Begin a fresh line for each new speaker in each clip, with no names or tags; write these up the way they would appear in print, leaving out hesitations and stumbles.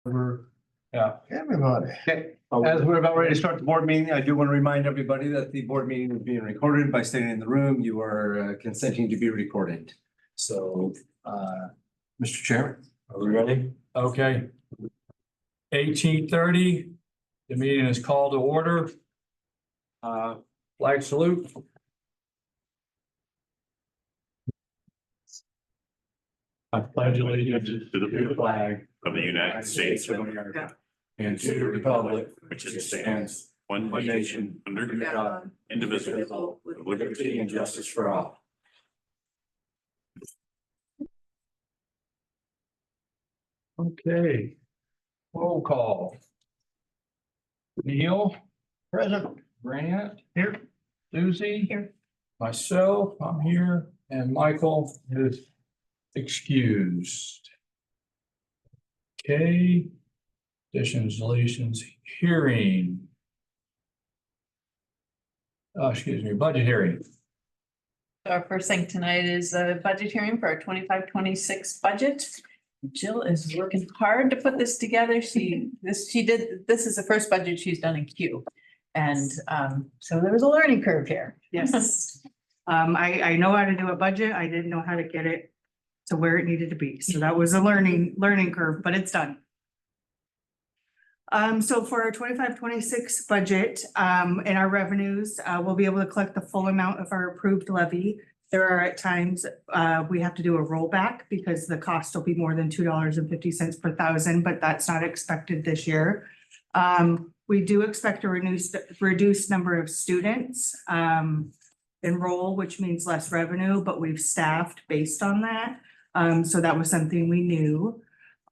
Yeah.
Everybody.
Okay, as we're about ready to start the board meeting, I do want to remind everybody that the board meeting is being recorded. By staying in the room, you are consenting to be recorded. So, Mr. Chairman, are we ready?
Okay. 18:30, the meeting is called to order. Flag salute. I pledge allegiance
to the
flag
of the United States of America
and to the republic
which stands one nation under God, indivisible, with liberty and justice for all.
Okay. Roll call. Neil.
Present.
Grant. Here. Susie. Here. Myself, I'm here, and Michael is excused. Okay. Additions, deletions, hearing. Excuse me, budget hearing.
Our first thing tonight is a budget hearing for our 25-26 budget. Jill is working hard to put this together. This is the first budget she's done in Q. And so there was a learning curve here.
Yes. I know how to do a budget. I didn't know how to get it to where it needed to be. So that was a learning curve, but it's done. So for our 25-26 budget, and our revenues, we'll be able to collect the full amount of our approved levy. There are at times, we have to do a rollback because the cost will be more than $2.50 per thousand, but that's not expected this year. We do expect a reduced number of students, enroll, which means less revenue, but we've staffed based on that. So that was something we knew.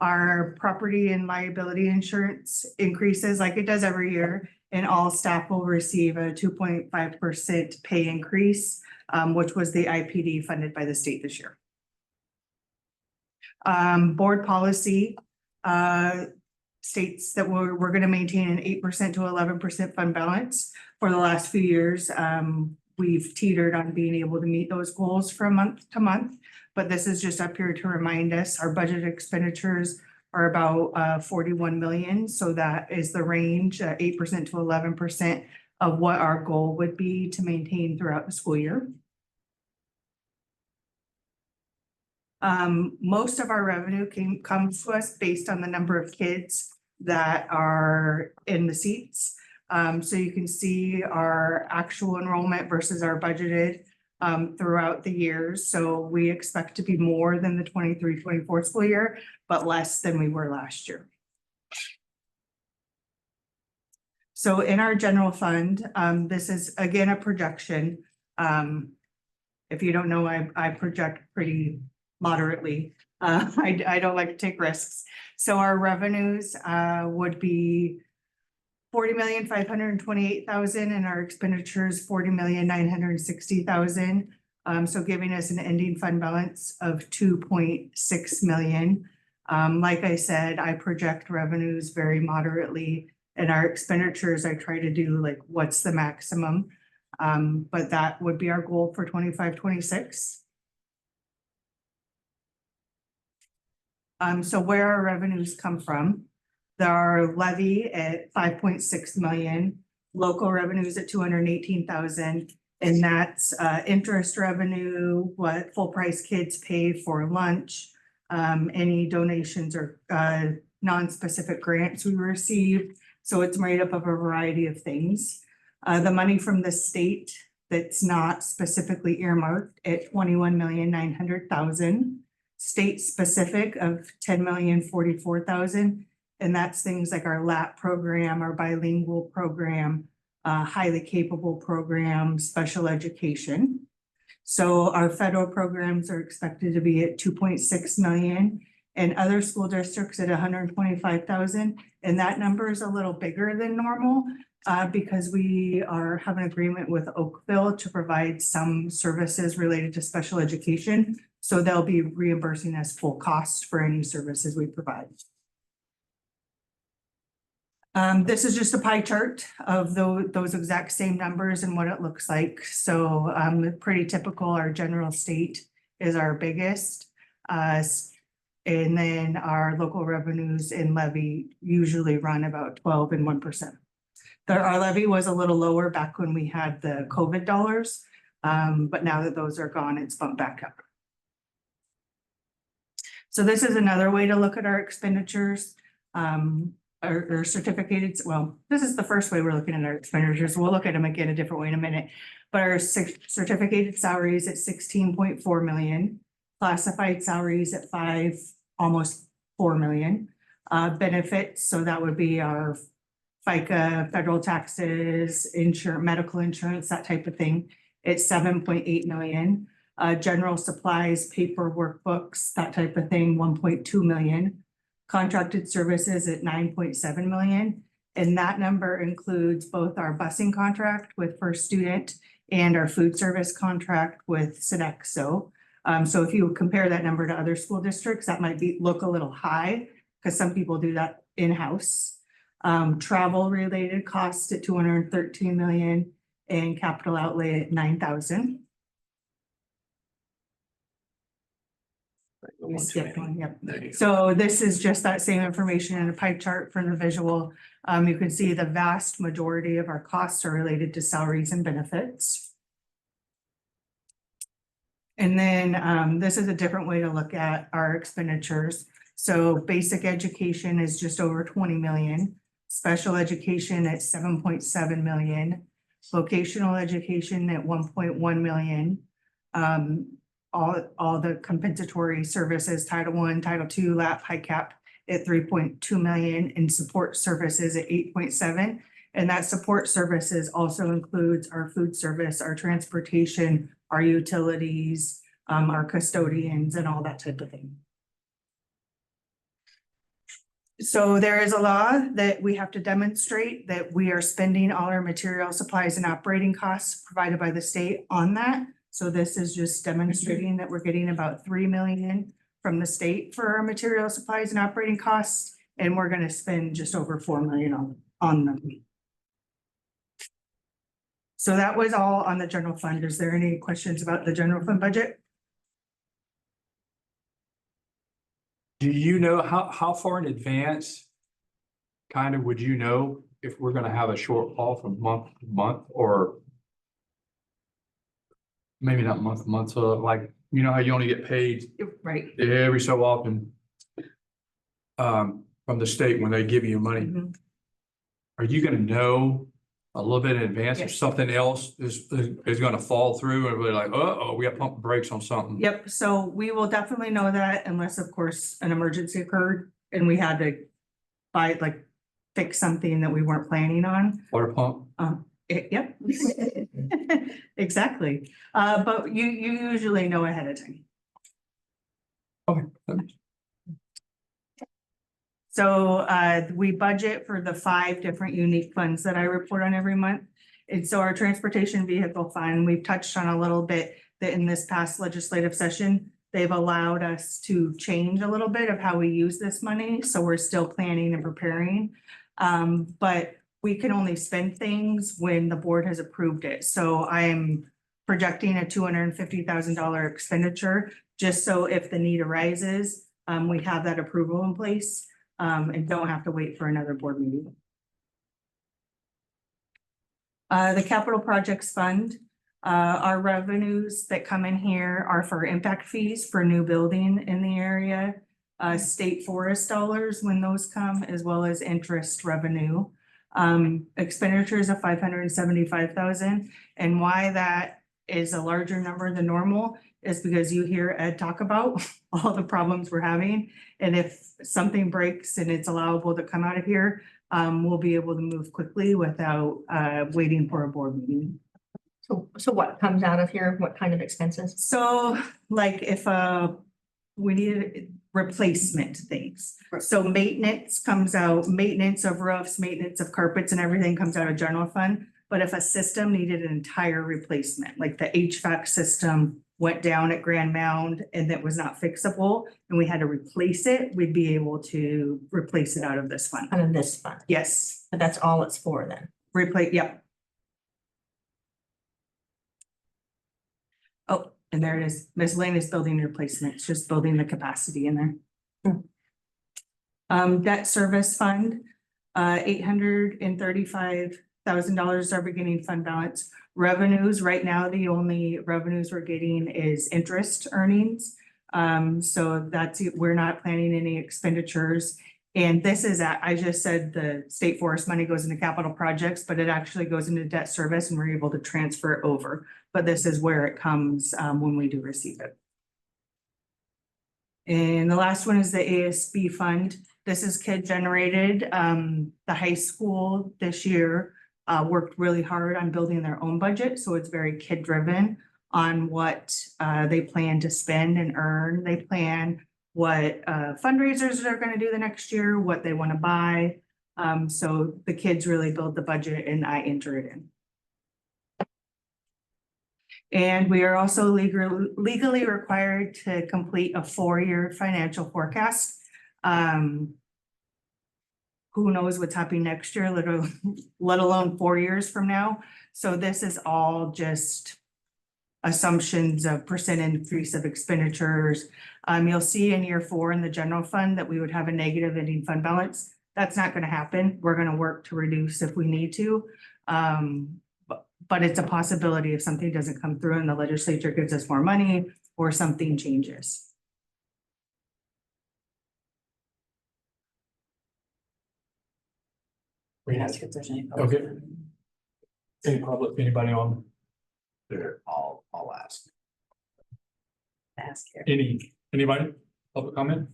Our property and liability insurance increases like it does every year, and all staff will receive a 2.5% pay increase, which was the IPD funded by the state this year. Board policy states that we're going to maintain an 8% to 11% fund balance. For the last few years, we've teetered on being able to meet those goals from month to month. But this is just up here to remind us our budget expenditures are about 41 million. So that is the range, 8% to 11% of what our goal would be to maintain throughout the school year. Most of our revenue comes to us based on the number of kids that are in the seats. So you can see our actual enrollment versus our budgeted throughout the years. So we expect to be more than the 23-24 school year, but less than we were last year. So in our general fund, this is again a projection. If you don't know, I project pretty moderately. I don't like to take risks. So our revenues would be 40,528,000 and our expenditures 40,960,000. So giving us an ending fund balance of 2.6 million. Like I said, I project revenues very moderately, and our expenditures I try to do like what's the maximum. But that would be our goal for 25-26. So where our revenues come from. Our levy at 5.6 million, local revenues at 218,000, and that's interest revenue, what full price kids pay for lunch, any donations or non-specific grants we receive. So it's made up of a variety of things. The money from the state that's not specifically earmarked at 21,900,000, state specific of 10,044,000. And that's things like our LAP program, our bilingual program, highly capable program, special education. So our federal programs are expected to be at 2.6 million and other school districts at 125,000. And that number is a little bigger than normal because we have an agreement with Oakville to provide some services related to special education. So they'll be reimbursing us full cost for any services we provide. This is just a pie chart of those exact same numbers and what it looks like. So pretty typical. Our general state is our biggest. And then our local revenues and levy usually run about 12 and 1%. Our levy was a little lower back when we had the COVID dollars, but now that those are gone, it's bumped back up. So this is another way to look at our expenditures. Our certificated, well, this is the first way we're looking at our expenditures. We'll look at them again a different way in a minute. But our certificated salaries at 16.4 million, classified salaries at almost 4 million. Benefits, so that would be our FICA, federal taxes, medical insurance, that type of thing. It's 7.8 million. General supplies, paper, workbooks, that type of thing, 1.2 million. Contracted services at 9.7 million. And that number includes both our busing contract with First Student and our food service contract with Sodexo. So if you compare that number to other school districts, that might look a little high because some people do that in-house. Travel related costs at 213 million and capital outlay at 9,000. You skipped one, yep. So this is just that same information in a pie chart for the visual. You can see the vast majority of our costs are related to salaries and benefits. And then this is a different way to look at our expenditures. So basic education is just over 20 million, special education at 7.7 million, vocational education at 1.1 million. All the compensatory services, Title I, Title II, LAP, high cap at 3.2 million, and support services at 8.7. And that support services also includes our food service, our transportation, our utilities, our custodians, and all that type of thing. So there is a law that we have to demonstrate that we are spending all our material, supplies, and operating costs provided by the state on that. So this is just demonstrating that we're getting about 3 million from the state for our material, supplies, and operating costs, and we're going to spend just over 4 million on them. So that was all on the general fund. Is there any questions about the general fund budget?
Do you know how far in advance kind of would you know if we're gonna have a shortfall from month to month, or maybe not month to month, so like, you know how you only get paid
Right.
every so often from the state when they give you money?
Mhm.
Are you gonna know a little bit in advance if
Yes.
something else is gonna fall through and we're like, uh-oh, we got pump brakes on something?
Yep, so we will definitely know that unless, of course, an emergency occurred and we had to fix something that we weren't planning on.
Water pump?
Yep. Exactly. But you usually know ahead of time.
Okay.
So we budget for the 5 different unique funds that I report on every month. And so our transportation vehicle fund, we've touched on a little bit that in this past legislative session, they've allowed us to change a little bit of how we use this money. So we're still planning and preparing. But we can only spend things when the board has approved it. So I am projecting a $250,000 expenditure, just so if the need arises, we have that approval in place. And don't have to wait for another board meeting. The capital projects fund, our revenues that come in here are for impact fees for new building in the area, state forest dollars when those come, as well as interest revenue. Expenditures of 575,000, and why that is a larger number than normal is because you hear Ed talk about all the problems we're having. And if something breaks and it's allowable to come out of here, we'll be able to move quickly without waiting for a board meeting.
So what comes out of here? What kind of expenses?
So like if we need replacement things. So maintenance comes out, maintenance of roofs, maintenance of carpets and everything comes out of general fund. But if a system needed an entire replacement, like the HVAC system went down at Grand Mound and that was not fixable and we had to replace it, we'd be able to replace it out of this fund.
Out of this fund,
Yes,
but that's all it's for then.
replace, yep. Oh, and there it is, miscellaneous building replacements, just building the capacity in there. Debt service fund, $835,000 our beginning fund balance. Revenues, right now, the only revenues we're getting is interest earnings. So that's, we're not planning any expenditures. And this is, I just said the state forest money goes into capital projects, but it actually goes into debt service and we're able to transfer it over. But this is where it comes when we do receive it. And the last one is the ASB fund. This is kid generated. The high school this year worked really hard on building their own budget. So it's very kid driven on what they plan to spend and earn. They plan what fundraisers they're going to do the next year, what they want to buy. So the kids really build the budget and I enter it in. And we are also legally required to complete a 4-year financial forecast. Who knows what's happening next year, let alone 4 years from now. So this is all just assumptions of percent increase of expenditures. You'll see in year 4 in the general fund that we would have a negative ending fund balance. That's not going to happen. We're going to work to reduce if we need to. But it's a possibility if something doesn't come through and the legislature gives us more money or something changes.
Ask if there's any.
Okay. Any public, anybody on,
There, I'll ask.
Ask here.
anybody, public comment?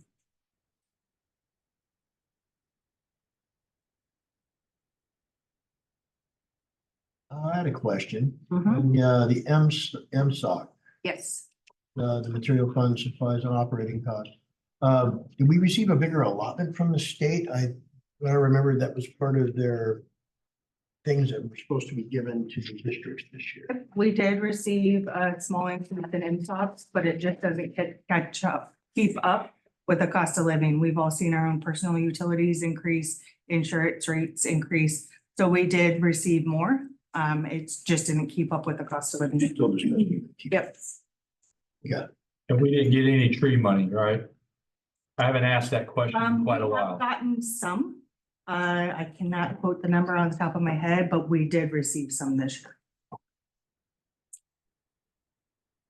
I had a question.
Mhm.
The MSOC,
Yes.
the material fund supplies and operating costs. Did we receive a bigger allotment from the state? I remember that was part of their things that were supposed to be given to the districts this year.
We did receive a small increase in MSOPs, but it just doesn't keep up with the cost of living. We've all seen our own personal utilities increase, insurance rates increase. So we did receive more. It just didn't keep up with the cost of living.
Still discussing.
Yep.
Yeah.
And we didn't get any tree money, right? I haven't asked that question in quite a
We have
while.
gotten some. I cannot quote the number on the top of my head, but we did receive some this year.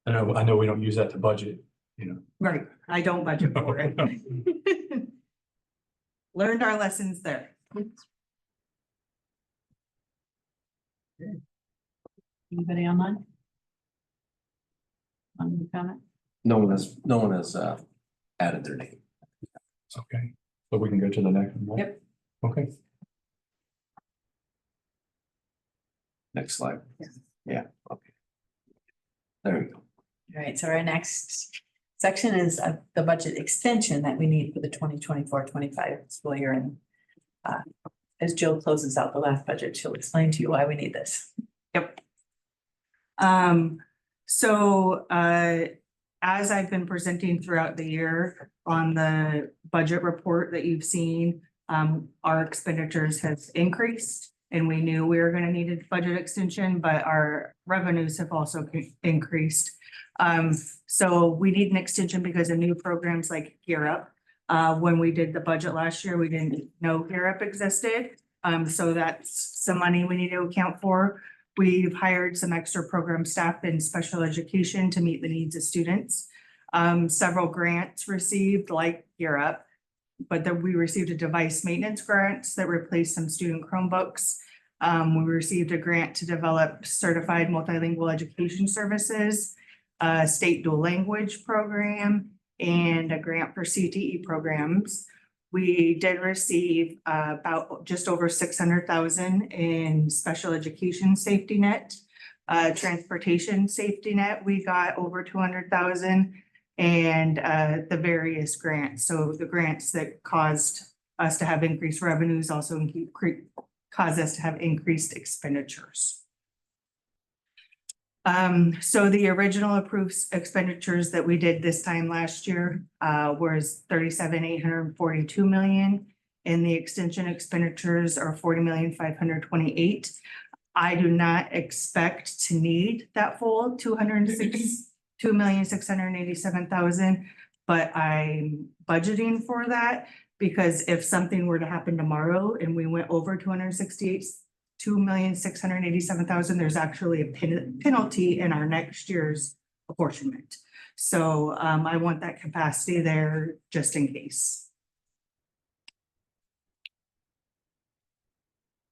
I know we don't use that to budget, you know.
Right, I don't budget for it. Learned our lessons there.
Anybody online? On comment?
No one has added their name.
Okay, so we can go to the next one. right?
Yep.
Okay.
Next slide. Yeah, okay. There we go.
All right, so our next section is the budget extension that we need for the 2024-25 school year. And as Jill closes out the last budget, she'll explain to you why we need this.
Yep. So as I've been presenting throughout the year on the budget report that you've seen, our expenditures have increased and we knew we were going to need a budget extension, but our revenues have also increased. So we need an extension because of new programs like Gear Up. When we did the budget last year, we didn't know Gear Up existed. So that's some money we need to account for. We've hired some extra program staff in special education to meet the needs of students. Several grants received like Gear Up, but then we received a device maintenance grant that replaced some student Chromebooks. We received a grant to develop certified multilingual education services, a state dual language program, and a grant for CTE programs. We did receive about just over 600,000 in special education safety net, transportation safety net. We got over 200,000 and the various grants. So the grants that caused us to have increased revenues also cause us to have increased expenditures. So the original approved expenditures that we did this time last year was 37,842 million, and the extension expenditures are 40,528,000. I do not expect to need that full 202,687,000, but I'm budgeting for that because if something were to happen tomorrow and we went over 2,687,000, there's actually a penalty in our next year's apportionment. So I want that capacity there just in case.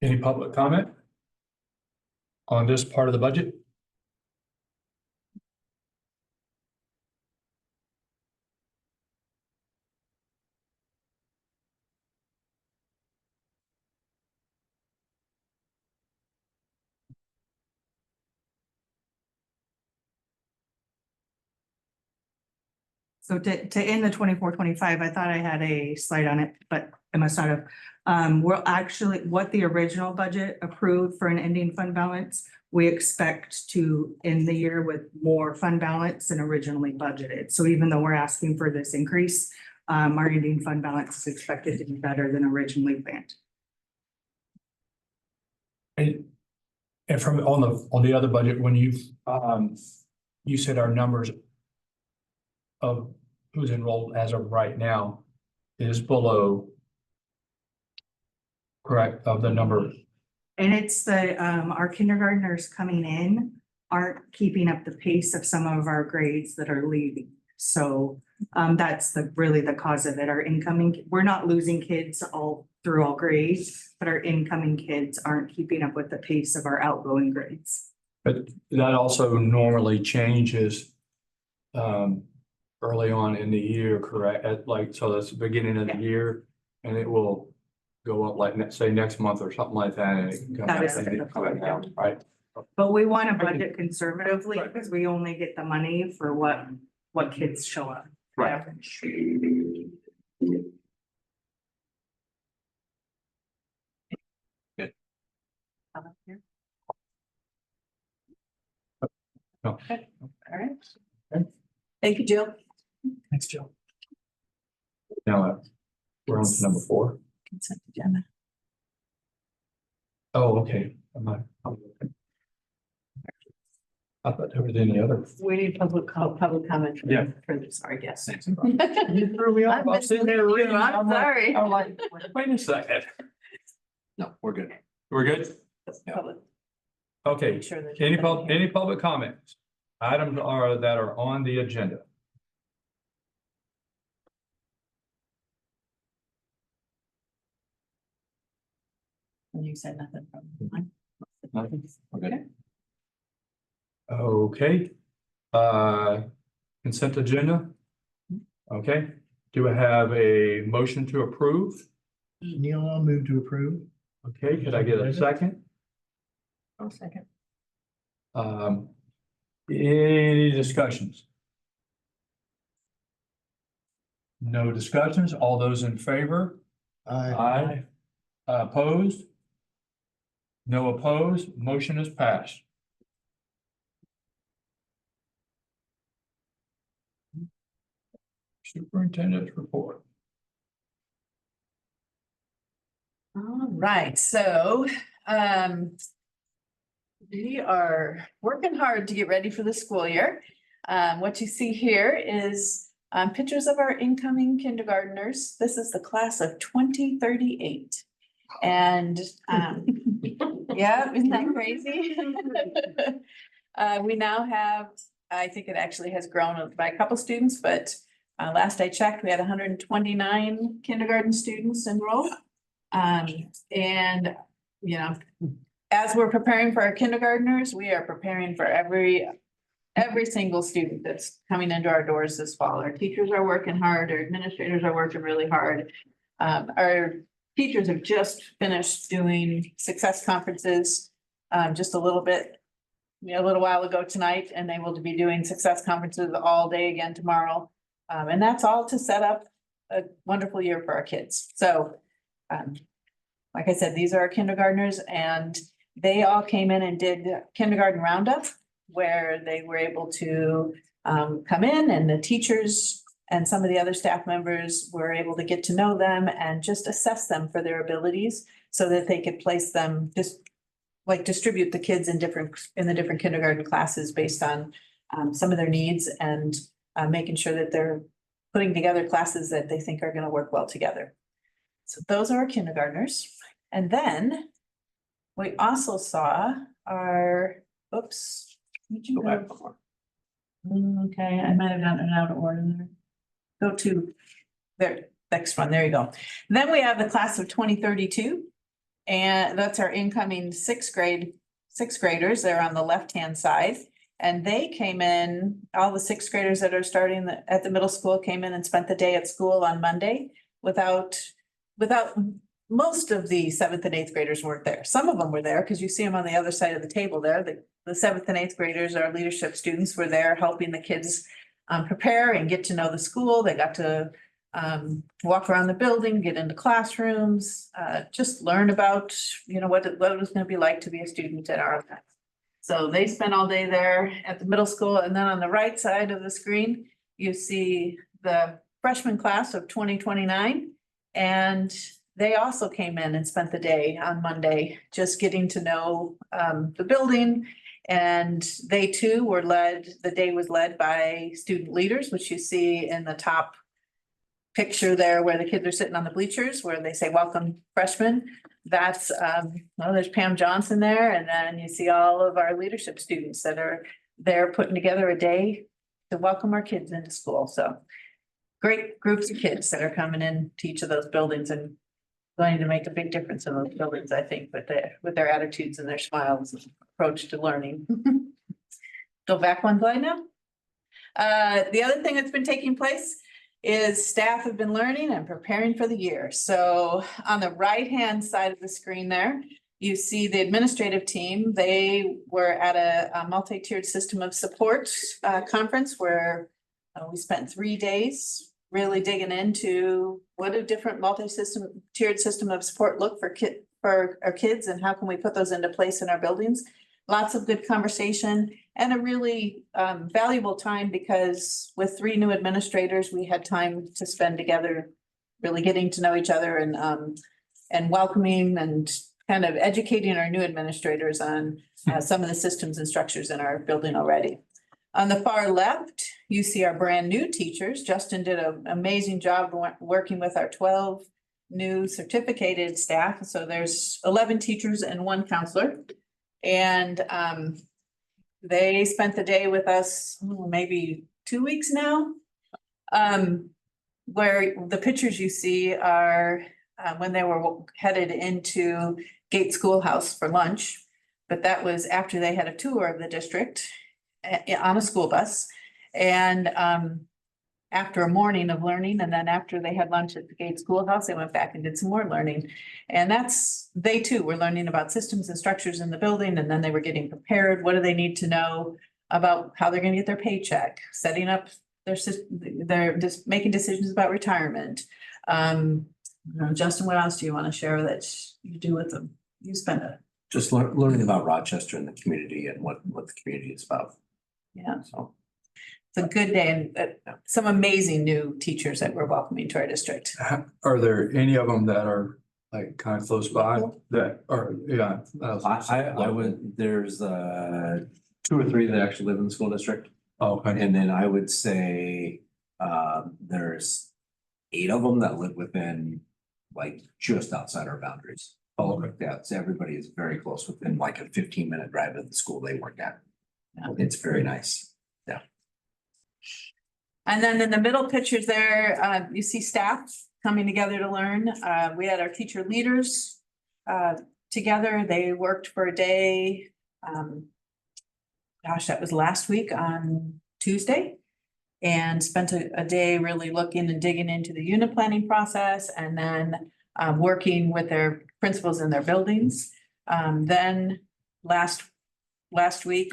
Any public comment on this part of the budget?
So to end the 24-25, I thought I had a slide on it, but I must not have. We're actually, what the original budget approved for an ending fund balance, we expect to end the year with more fund balance than originally budgeted. So even though we're asking for this increase, our ending fund balance is expected to be better than originally planned.
And from on the other budget, when you said our numbers of who's enrolled as of right now is below, correct, of the number.
And it's the, our kindergartners coming in aren't keeping up the pace of some of our grades that are leaving. So that's really the cause of it. Our incoming, we're not losing kids all through all grades, but our incoming kids aren't keeping up with the pace of our outgoing grades.
But that also normally changes early on in the year, correct? So that's the beginning of the year, and it will go up like, say, next month or something like that. And it can come
That
back
is
and it come down, right?
But we want to budget conservatively because we only get the money for what kids show up.
Right. No.
Okay, all right. Thank you, Jill.
Thanks, Joe. Now, we're on to number 4.
Consent agenda.
Oh, okay. I thought there was any other.
We need public comment.
Yeah.
For this, sorry, yes.
You threw me off. I was sitting there reading.
I'm
like-
sorry.
I'm like, wait a second.
No, we're good.
We're good?
Public,
Okay.
make sure that-
Any public comments? Items that are on the agenda.
And you said nothing from mine.
Nothing?
Okay.
Okay. Consent agenda. Okay. Do I have a motion to approve?
Neil, I'll move to approve.
Okay, could I get a second?
I'll second.
Any discussions? No discussions. All those in favor? Aye. Opposed? No opposed. Motion is passed. Superintendent's report.
All right, so we are working hard to get ready for the school year. What you see here is pictures of our incoming kindergartners. This is the class of 2038. And yeah, isn't that crazy? We now have, I think it actually has grown by a couple students, but last I checked, we had 129 kindergarten students enrolled. And, you know, as we're preparing for our kindergartners, we are preparing for every single student that's coming into our doors this fall. Our teachers are working hard, our administrators are working really hard. Our teachers have just finished doing success conferences, just a little while ago tonight, and they will be doing success conferences all day again tomorrow. And that's all to set up a wonderful year for our kids. So, like I said, these are our kindergartners, and they all came in and did kindergarten roundup, where they were able to come in, and the teachers and some of the other staff members were able to get to know them and just assess them for their abilities so that they could place them, just like distribute the kids in the different kindergarten classes based on some of their needs, and making sure that they're putting together classes that they think are gonna work well together. So those are our kindergartners. And then we also saw our, oops. where'd you
Go back before.
Okay, I might have gotten it out of order there. Go to there, next one, there you go. Then we have the class of 2032. And that's our incoming sixth graders. They're on the left-hand side. And they came in, all the sixth graders that are starting at the middle school came in and spent the day at school on Monday without most of the seventh and eighth graders weren't there. Some of them were there because you see them on the other side of the table there. The seventh and eighth graders, our leadership students, were there helping the kids prepare and get to know the school. They got to walk around the building, get into classrooms, just learn about, what it was gonna be like to be a student at our event. So they spent all day there at the middle school, and then on the right side of the screen, you see the freshman class of 2029. And they also came in and spent the day on Monday, just getting to know the building. And they too were the day was led by student leaders, which you see in the top picture there where the kids are sitting on the bleachers where they say, welcome freshmen. That's, there's Pam Johnson there. And then you see all of our leadership students that are there putting together a day to welcome our kids into school. So great groups of kids that are coming in to each of those buildings and going to make a big difference in those buildings, I think, with their attitudes and their smiles and approach to learning. Go back one slide now. The other thing that's been taking place is staff have been learning and preparing for the year. So on the right-hand side of the screen there, you see the administrative team. They were at a multi-tiered system of support conference where we spent 3 days really digging into what a different tiered system of support look for our kids and how can we put those into place in our buildings. Lots of good conversation and a really valuable time because with 3 new administrators, we had time to spend together, really getting to know each other and welcoming and kind of educating our new administrators on some of the systems and structures in our building already. On the far left, you see our brand new teachers. Justin did an amazing job working with our 12 new certificated staff. So there's 11 teachers and 1 counselor. And they spent the day with us maybe 2 weeks now. Where the pictures you see are when they were headed into Gate Schoolhouse for lunch. But that was after they had a tour of the district on a school bus. And after a morning of learning, and then after they had lunch at the Gate Schoolhouse, they went back and did some more learning. And they too were learning about systems and structures in the building, and then they were getting prepared. What do they need to know about how they're gonna get their paycheck, setting up they're just making decisions about retirement. Justin, what else do you want to share that you do with them? You spend it.
Just learning about Rochester and the community and what the community is about.
Yeah.
So.
It's a good day and some amazing new teachers that we're welcoming to our district.
Are there any of them that are like kind of close by that are, yeah?
I would, there's 2 or 3 that actually live in the school district.
Oh, okay.
And then I would say there's 8 of them that live within like just outside our boundaries.
Oh, okay.
Yeah, so everybody is very close within like a 15-minute drive of the school they work at.
Yeah.
It's very nice. Yeah.
And then in the middle pictures there, you see staff coming together to learn. We had our teacher leaders together. They worked for a day. Gosh, that was last week on Tuesday. And spent a day really looking and digging into the unit planning process and then working with their principals in their buildings. Then last week,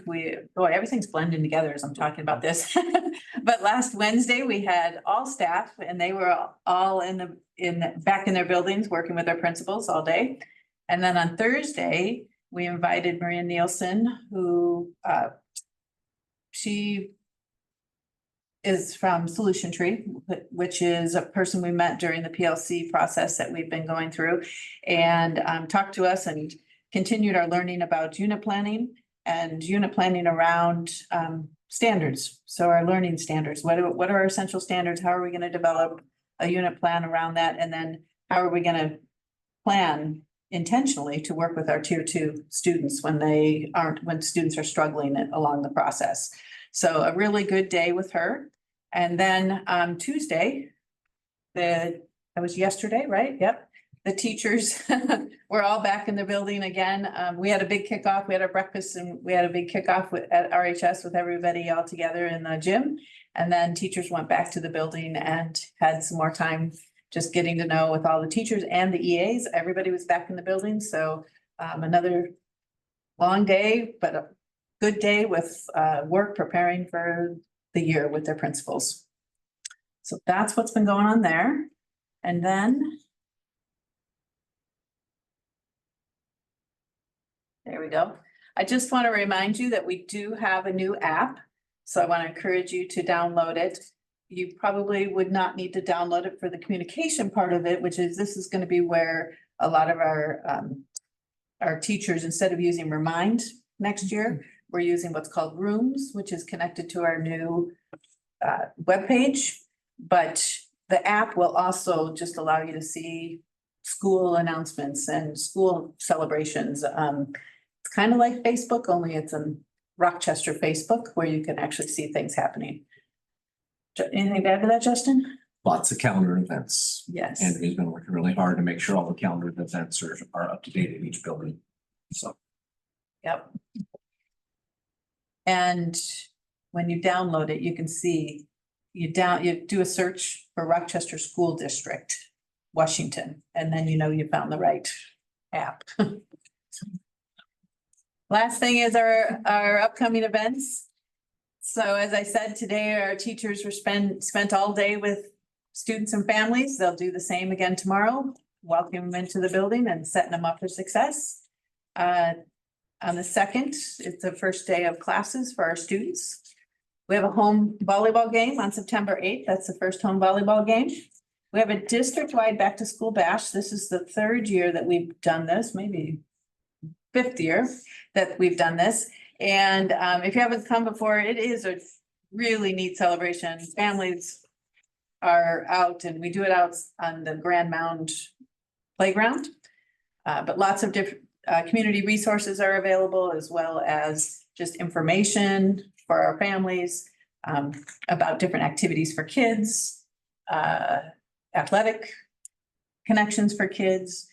everything's blending together as I'm talking about this. But last Wednesday, we had all staff and they were all back in their buildings, working with their principals all day. And then on Thursday, we invited Maria Nielsen, who she is from Solution Tree, which is a person we met during the PLC process that we've been going through, and talked to us and continued our learning about unit planning around standards. So our learning standards, what are our essential standards? How are we gonna develop a unit plan around that? And then how are we gonna plan intentionally to work with our tier 2 students when when students are struggling along the process? So a really good day with her. And then Tuesday, that was yesterday, right? Yep. The teachers were all back in the building again. We had a big kickoff. We had our breakfast and we had a big kickoff at RHS with everybody all together in the gym. And then teachers went back to the building and had some more time just getting to know with all the teachers and the EAs. Everybody was back in the building. So another long day, but a good day with work preparing for the year with their principals. So that's what's been going on there. And then there we go. I just want to remind you that we do have a new app. So I want to encourage you to download it. You probably would not need to download it for the communication part of it, which is this is going to be where a lot of our teachers, instead of using Remind next year, we're using what's called Rooms, which is connected to our new webpage. But the app will also just allow you to see school announcements and school celebrations. It's kind of like Facebook, only it's a Rochester Facebook where you can actually see things happening. Anything to add to that, Justin?
Lots of calendar events.
Yes.
And we've been working really hard to make sure all the calendar events are up to date in each building. So.
Yep. And when you download it, you can see you do a search for Rochester School District, Washington, and then you know you found the right app. Last thing is our upcoming events. So as I said today, our teachers were spent all day with students and families. They'll do the same again tomorrow, welcome them into the building and setting them up for success. On the 2nd, it's the first day of classes for our students. We have a home volleyball game on September 8th. That's the first home volleyball game. We have a district-wide back-to-school bash. This is the 3rd year that we've done this, maybe 5th year that we've done this. And if you haven't come before, it is a really neat celebration. Families are out and we do it out on the Grand Mound playground. But lots of different community resources are available, as well as just information for our families about different activities for kids, athletic connections for kids,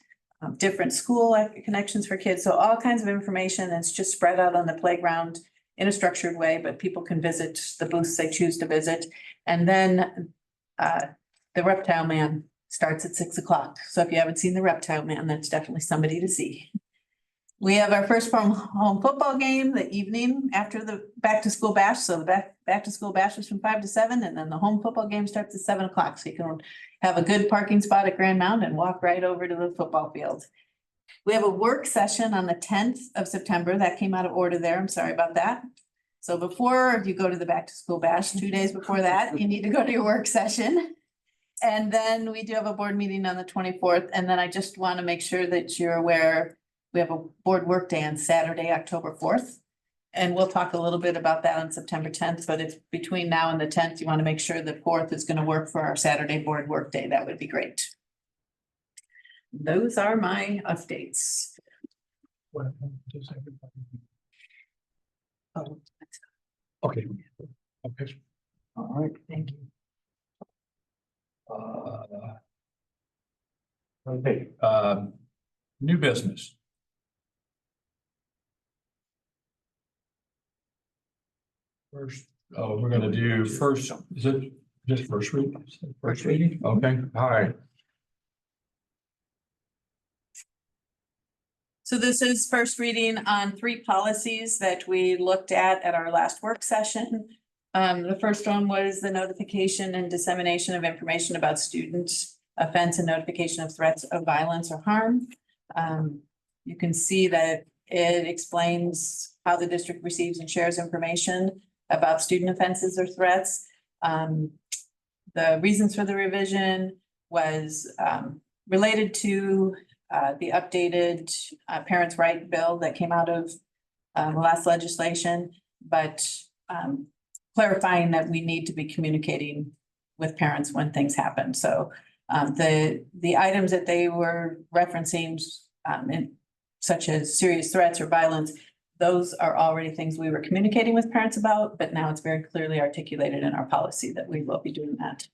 different school connections for kids. So all kinds of information that's just spread out on the playground in a structured way, but people can visit the booths they choose to visit. And then the Reptile Man starts at 6 o'clock. So if you haven't seen the Reptile Man, that's definitely somebody to see. We have our first home football game the evening after the back to school bash. So the back to school bash is from 5 to 7, and then the home football game starts at 7 o'clock. So you can have a good parking spot at Grand Mound and walk right over to the football field. We have a work session on the 10th of September. That came out of order there. I'm sorry about that. So before you go to the back to school bash, 2 days before that, you need to go to your work session. And then we do have a board meeting on the 24th. And then I just want to make sure that you're aware we have a board work day on Saturday, October 4th. And we'll talk a little bit about that on September 10th. But if between now and the 10th, you want to make sure the 4th is going to work for our Saturday board work day, that would be great. Those are my updates. Oh,
Okay. Okay.
all right, thank you.
Okay, new business. First, we're gonna do first, is it just first read? First reading? Okay, all right.
So this is first reading on 3 policies that we looked at our last work session. The first one was the notification and dissemination of information about student offense and notification of threats of violence or harm. You can see that it explains how the district receives and shares information about student offenses or threats. The reasons for the revision was related to the updated Parents' Right bill that came out of the last legislation, but clarifying that we need to be communicating with parents when things happen. So the items that they were referencing, such as serious threats or violence, those are already things we were communicating with parents about, but now it's very clearly articulated in our policy that we will be doing that.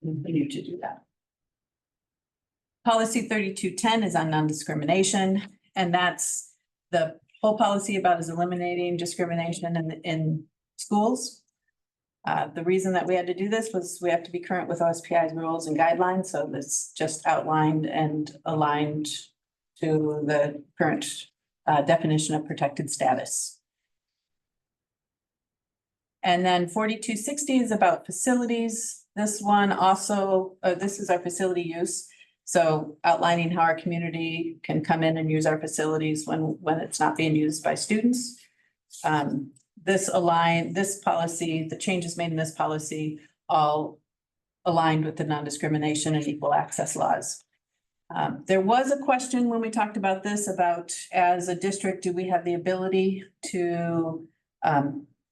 We continue to do that. Policy 3210 is on non-discrimination, and that's the whole policy about is eliminating discrimination in schools. The reason that we had to do this was we have to be current with OSPI's rules and guidelines, so this just outlined and aligned to the current definition of protected status. And then 4260 is about facilities. This one also, this is our facility use. So outlining how our community can come in and use our facilities when it's not being used by students. This policy, the changes made in this policy all aligned with the non-discrimination and equal access laws. There was a question when we talked about this about, as a district, do we have the ability to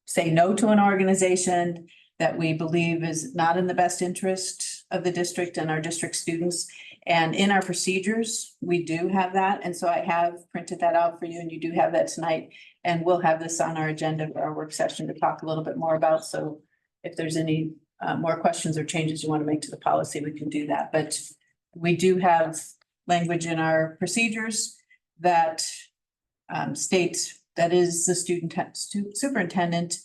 say no to an organization that we believe is not in the best interest of the district and our district students? And in our procedures, we do have that. And so I have printed that out for you, and you do have that tonight. And we'll have this on our agenda for our work session to talk a little bit more about. So if there's any more questions or changes you want to make to the policy, we can do that. But we do have language in our procedures that state that is the student superintendent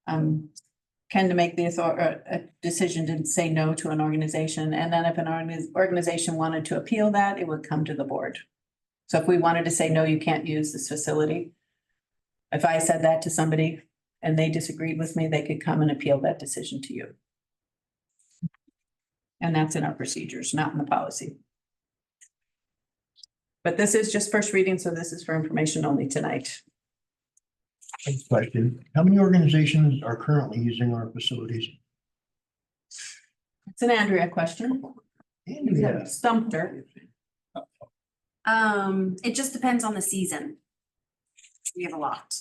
can to make a decision to say no to an organization. And then if an organization wanted to appeal that, it would come to the board. So if we wanted to say, no, you can't use this facility, if I said that to somebody and they disagreed with me, they could come and appeal that decision to you. And that's in our procedures, not in the policy. But this is just first reading, so this is for information only tonight.
Next question. How many organizations are currently using our facilities?
It's an Andrea question.
Andrea.
Stumped her.
It just depends on the season. We have a lot.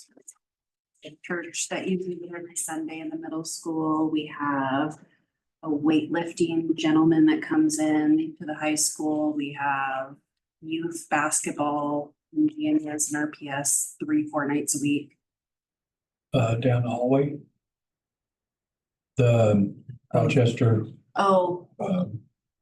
The church that uses it every Sunday in the middle school. We have a weightlifting gentleman that comes in to the high school. We have youth basketball in GNS and RPS 3-4 nights a week.
Down the hallway. The Rochester,
Oh,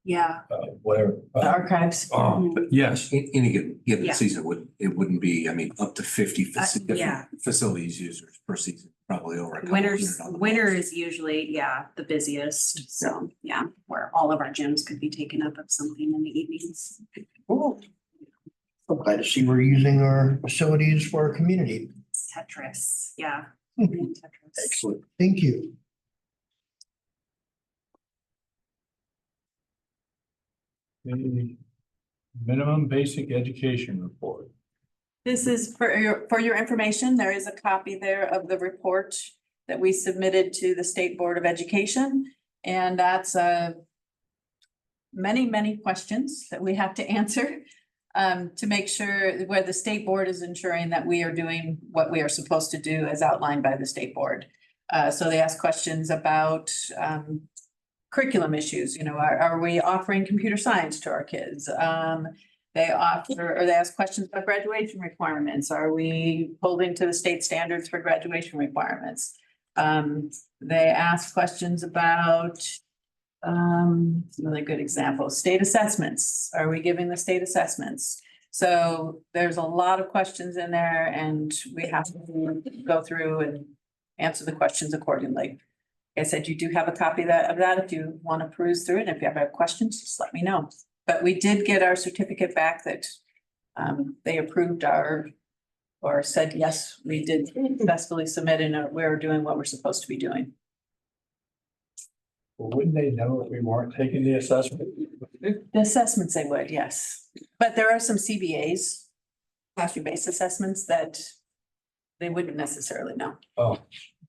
yeah.
whatever.
The archives.
But yes,
In any given
Yeah.
season, it wouldn't be, I mean, up to 50
yeah.
facilities users per season, probably over a couple
Winter
hundred.
is usually, the busiest. So, where all of our gyms could be taken up of something in the evenings.
Cool. I'm glad to see we're using our facilities for our community.
Tetris, yeah.
Hmm.
Tetris.
Excellent. Thank you.
the minimum basic education report.
This is for your information. There is a copy there of the report that we submitted to the State Board of Education. And that's many questions that we have to answer to make sure where the state board is ensuring that we are doing what we are supposed to do as outlined by the state board. So they ask questions about curriculum issues, are we offering computer science to our kids? They ask questions about graduation requirements. Are we holding to the state standards for graduation requirements? They ask questions about really good example, state assessments. Are we giving the state assessments? So there's a lot of questions in there, and we have to go through and answer the questions accordingly. Like I said, you do have a copy of that if you want to peruse through it. If you have questions, just let me know. But we did get our certificate back that they approved or said, yes, we did successfully submit and we're doing what we're supposed to be doing.
Well, wouldn't they know if we weren't taking the assessment?
The assessments they would, yes. But there are some CBAs, classroom-based assessments that they wouldn't necessarily know.
Oh,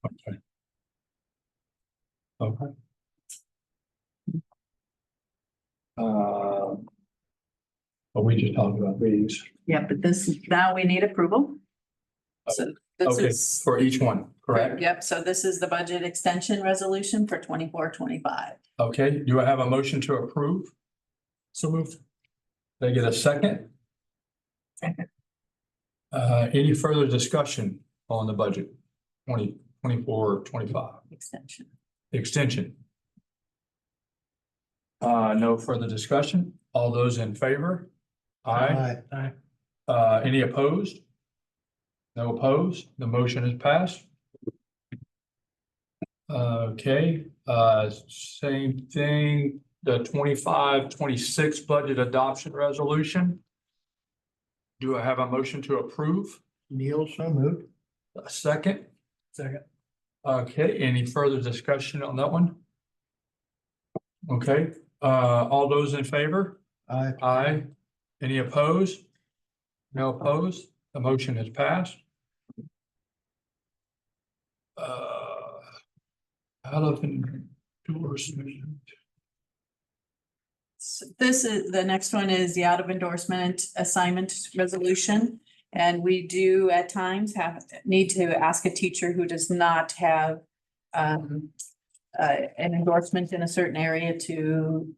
okay. Okay. But we just talked about these.
Yeah, but now we need approval. So This
Okay,
is,
for each one, correct?
yep, so this is the budget extension resolution for 24-25.
Okay, do I have a motion to approve? So moved. Did I get a second?
Second.
Any further discussion on the budget? 2024-25
Extension.
extension? No further discussion. All those in favor? Aye. Any opposed? No opposed. The motion is passed. Okay, same thing, the 25-26 budget adoption resolution. Do I have a motion to approve?
Neil, so moved.
A second? Second. Okay, any further discussion on that one? Okay, all those in favor?
Aye.
Aye. Any opposed? No opposed. The motion is passed. Out of endorsement.
So this is, the next one is the out of endorsement assignment resolution. And we do at times need to ask a teacher who does not have an endorsement in a certain area to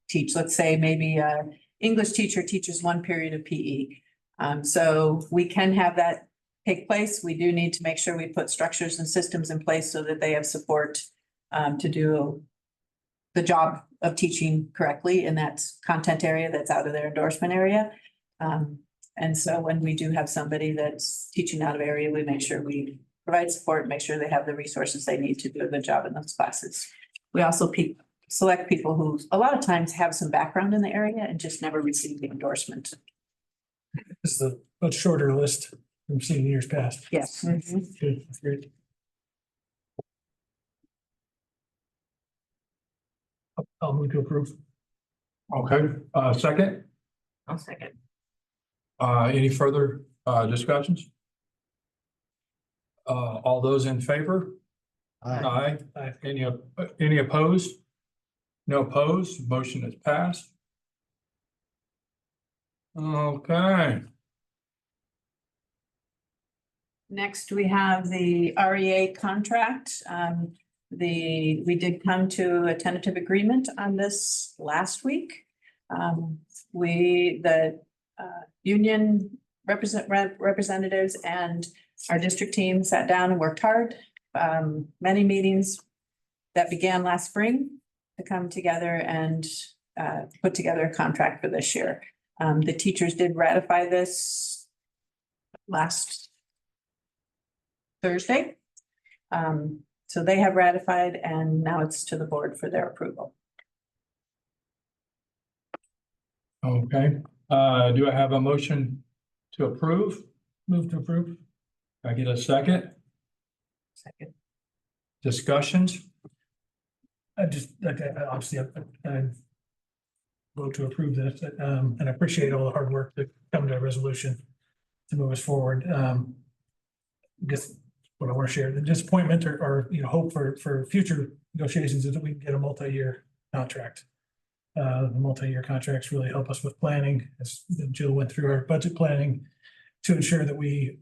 teach. Let's say maybe a English teacher teaches one period of PE. So we can have that take place. We do need to make sure we put structures and systems in place so that they have support to do the job of teaching correctly in that content area that's out of their endorsement area. And so when we do have somebody that's teaching out of area, we make sure we provide support, make sure they have the resources they need to do a good job in those classes. We also select people who a lot of times have some background in the area and just never received the endorsement.
This is a much shorter list from seeing years past.
Yes.
Good, that's great. I'll move to approve.
Okay, second,
I'll second.
any further discussions? All those in favor?
Aye.
Aye. Any opposed? No opposed, motion is passed. Okay,
Next, we have the REA contract. We did come to a tentative agreement on this last week. The union representatives and our district team sat down and worked hard. Many meetings that began last spring to come together and put together a contract for this year. The teachers did ratify this last Thursday. So they have ratified and now it's to the board for their approval.
okay, do I have a motion to approve?
Move to approve.
I get a second?
Second.
Discussions?
I just, obviously, I vote to approve this, and I appreciate all the hard work to come to a resolution to move us forward. Guess what I want to share, the disappointment or hope for future negotiations is that we can get a multi-year contract. The multi-year contracts really help us with planning, as Jill went through our budget planning to ensure that we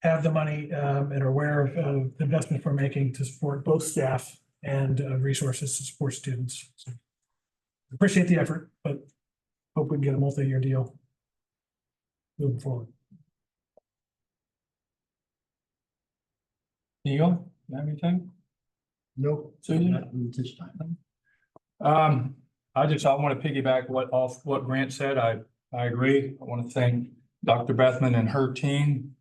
have the money and are aware of the investments we're making to support both staff and resources to support students. So appreciate the effort, but hope we can get a multi-year deal moving forward.
Neil, you have anything?
Nope.
Susan?
Not this time.
I want to piggyback off what Grant said. I agree. I want to thank Dr. Bethman and her team.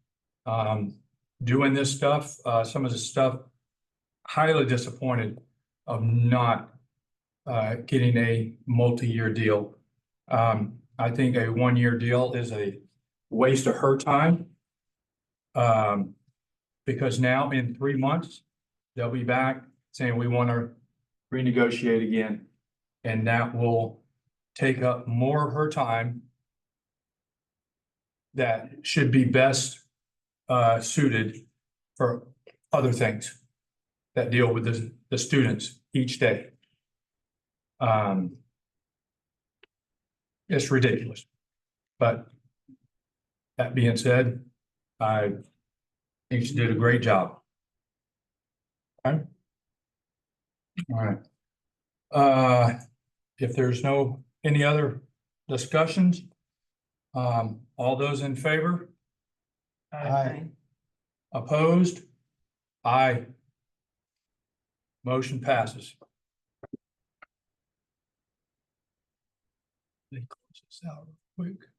Doing this stuff, some of the stuff, highly disappointed of not getting a multi-year deal. I think a one-year deal is a waste of her time. Because now in 3 months, they'll be back saying we want to renegotiate again. And that will take up more of her time that should be best suited for other things that deal with the students each day. It's ridiculous, but That being said, I think she did a great job. All right. If there's any other discussions, all those in favor?
Aye.
Opposed? Aye. Motion passes. Let me close this out real quick.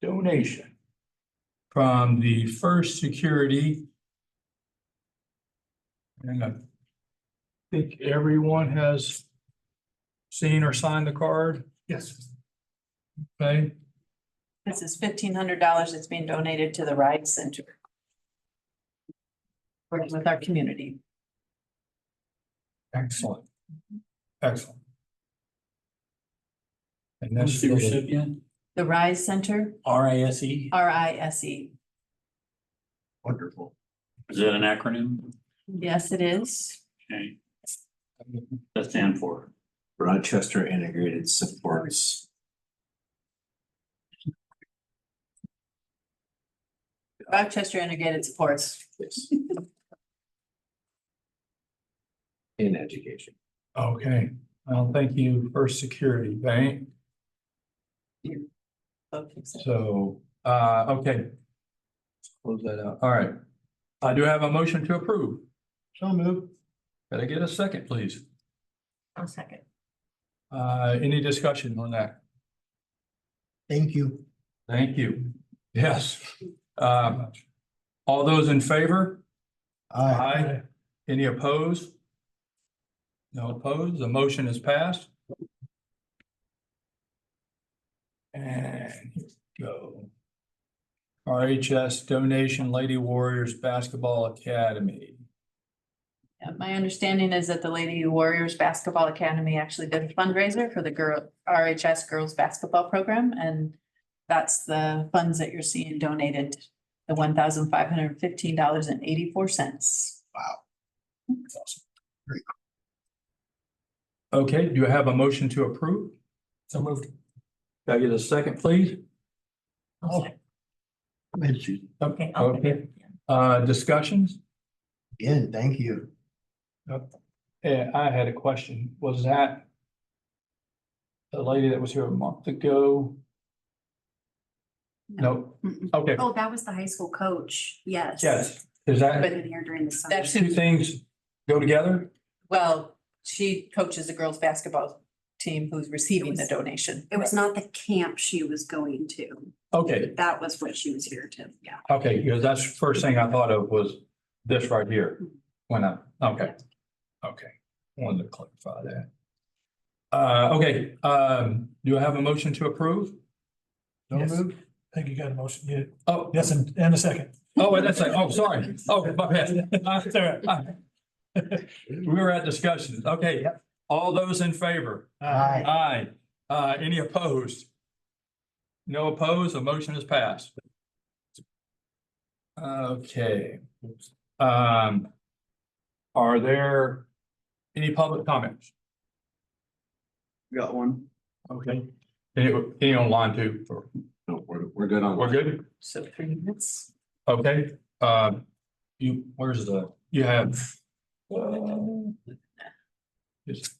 Donation from the First Security. And I think everyone has seen or signed the card.
Yes.
Okay,
This is $1,500 that's being donated to the RIDE Center. Working with our community.
excellent. Excellent. And
Who's
that's
the
the
recipient?
The RISE Center,
RISE?
RISE.
Wonderful.
Is that an acronym?
Yes, it is.
Okay. That stand for?
Rochester Integrated Supports.
Rochester Integrated Supports.
Yes. In education.
Okay, well, thank you, First Security Bank. So, okay. Let's close that out. All right. I do have a motion to approve.
So moved.
Can I get a second, please?
I'll second.
Any discussion on that?
Thank you.
Thank you. Yes. All those in favor?
Aye.
Any opposed? No opposed. The motion is passed. And here we go. RHS donation Lady Warriors Basketball Academy.
Yeah, my understanding is that the Lady Warriors Basketball Academy actually did a fundraiser for the RHS Girls Basketball Program, and that's the funds that you're seeing donated, the $1,515.84.
That's awesome. Very cool. Okay, do I have a motion to approve?
So moved.
Can I get a second, please?
I'll second.
Go ahead, Susan.
Okay. I'll
Okay.
second.
Discussions?
Again, thank you.
Yeah, I had a question. Was that the lady that was here a month ago? No.
Mm-mm.
Okay,
Oh, that was the high school coach. Yes.
yes. Is that
Been in here during the summer.
That's
two things go together?
Well, she coaches the girls' basketball team who's receiving the donation.
It was not the camp she was going to.
Okay,
That was what she was here to, yeah.
okay, because that's the first thing I thought of was this right here. When okay. Wanted to clarify that. Okay, do I have a motion to approve?
So
Yes.
moved.
I think you got a motion. Yeah.
Oh,
Yes, and a second.
oh, wait, that's like, oh, sorry. Oh, my bad.
It's all right.
We were at discussion. Okay, all those in favor?
Aye.
Aye. Any opposed? No opposed, the motion is passed. Okay. Are there any public comments?
Got one.
Okay. Any online too?
No, we're good on.
We're good?
So 3 minutes.
Okay, where's you have. Just-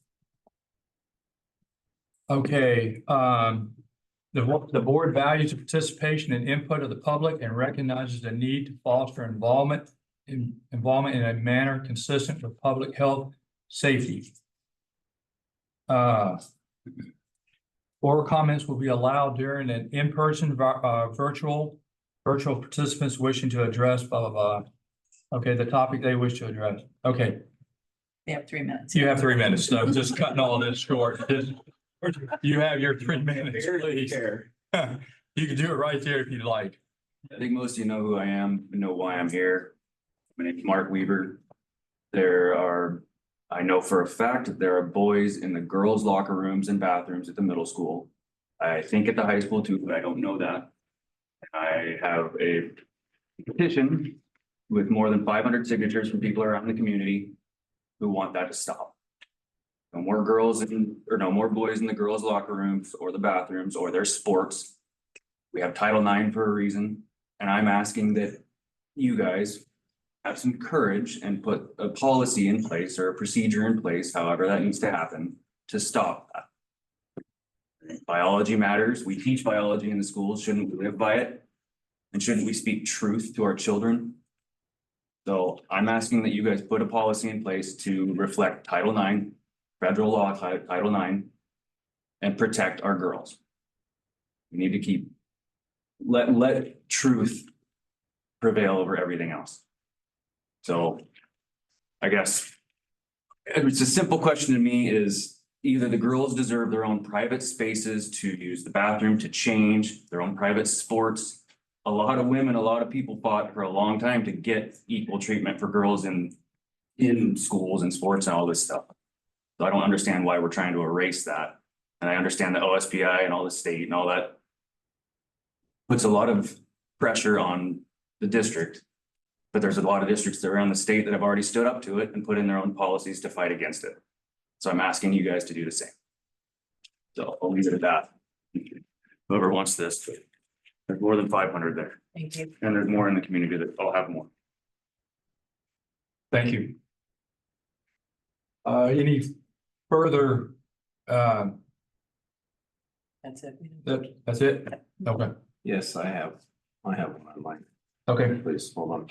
Okay, the board values the participation and input of the public and recognizes the need to foster involvement in a manner consistent with public health safety. Oral comments will be allowed during an in-person virtual participants wishing to address blah, blah, blah. Okay, the topic they wish to address. Okay,
They have 3 minutes.
you have 3 minutes, so I'm just cutting all this short. You have your 3 minutes, please. You can do it right there if you'd like.
I think most of you know who I am, and know why I'm here. My name's Mark Weaver. I know for a fact that there are boys in the girls' locker rooms and bathrooms at the middle school. I think at the high school too, but I don't know that. I have a petition with more than 500 signatures from people around the community who want that to stop. No more girls or no more boys in the girls' locker rooms or the bathrooms or their sports. We have Title IX for a reason, and I'm asking that you guys have some courage and put a policy in place or a procedure in place, however that needs to happen, to stop that. Biology matters. We teach biology in the schools. Shouldn't we live by it? And shouldn't we speak truth to our children? So I'm asking that you guys put a policy in place to reflect Title IX, federal law, Title IX, and protect our girls. We need to keep, let truth prevail over everything else. So I guess it's a simple question to me is either the girls deserve their own private spaces to use the bathroom, to change their own private sports. A lot of women, a lot of people fought for a long time to get equal treatment for girls in schools and sports and all this stuff. So I don't understand why we're trying to erase that. And I understand the OSPI and all the state and all that puts a lot of pressure on the district. But there's a lot of districts around the state that have already stood up to it and put in their own policies to fight against it. So I'm asking you guys to do the same. So I'll leave it at that. Whoever wants this, there's more than 500 there.
Thank you.
And there's more in the community that I'll have more.
Thank you. Any further,
That's it.
that's it? Okay,
Yes, I have one online.
okay.
Please, hold on.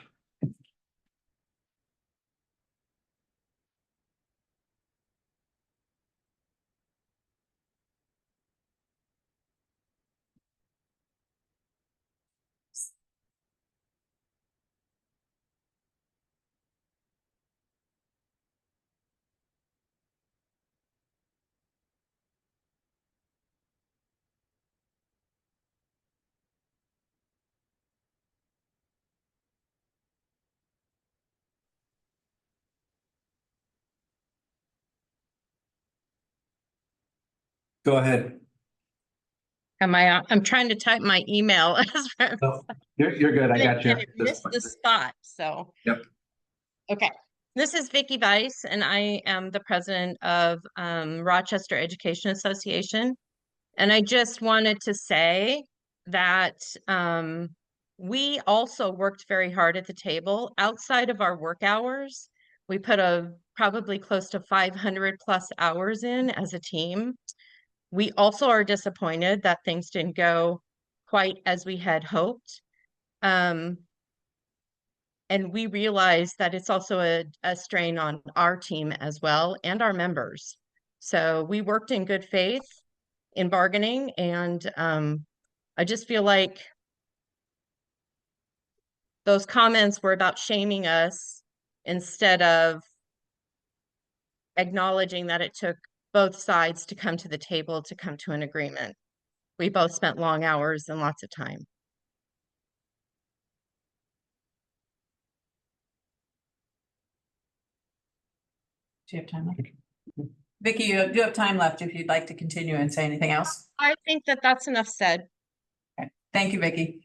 Go ahead.
Am I, I'm trying to type my email.
You're good. I got you.
And it missed the spot, so.
Yep.
Okay, this is Vicky Weiss, and I am the president of Rochester Education Association. And I just wanted to say that we also worked very hard at the table outside of our work hours. We put probably close to 500 plus hours in as a team. We also are disappointed that things didn't go quite as we had hoped. And we realize that it's also a strain on our team as well and our members. So we worked in good faith in bargaining, and I just feel like those comments were about shaming us instead of acknowledging that it took both sides to come to the table to come to an agreement. We both spent long hours and lots of time.
Do you have time left? Vicky, you do have time left if you'd like to continue and say anything else.
I think that that's enough said.
Okay. Thank you, Vicky.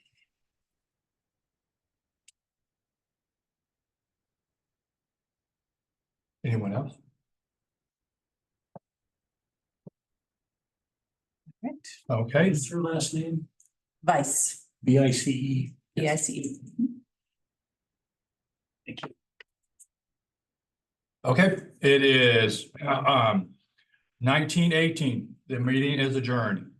Anyone else?
Right.
Okay,
What's your last name?
Vice,
BICE.
BICE.
Thank you.
okay, it is 19:18. The meeting is adjourned.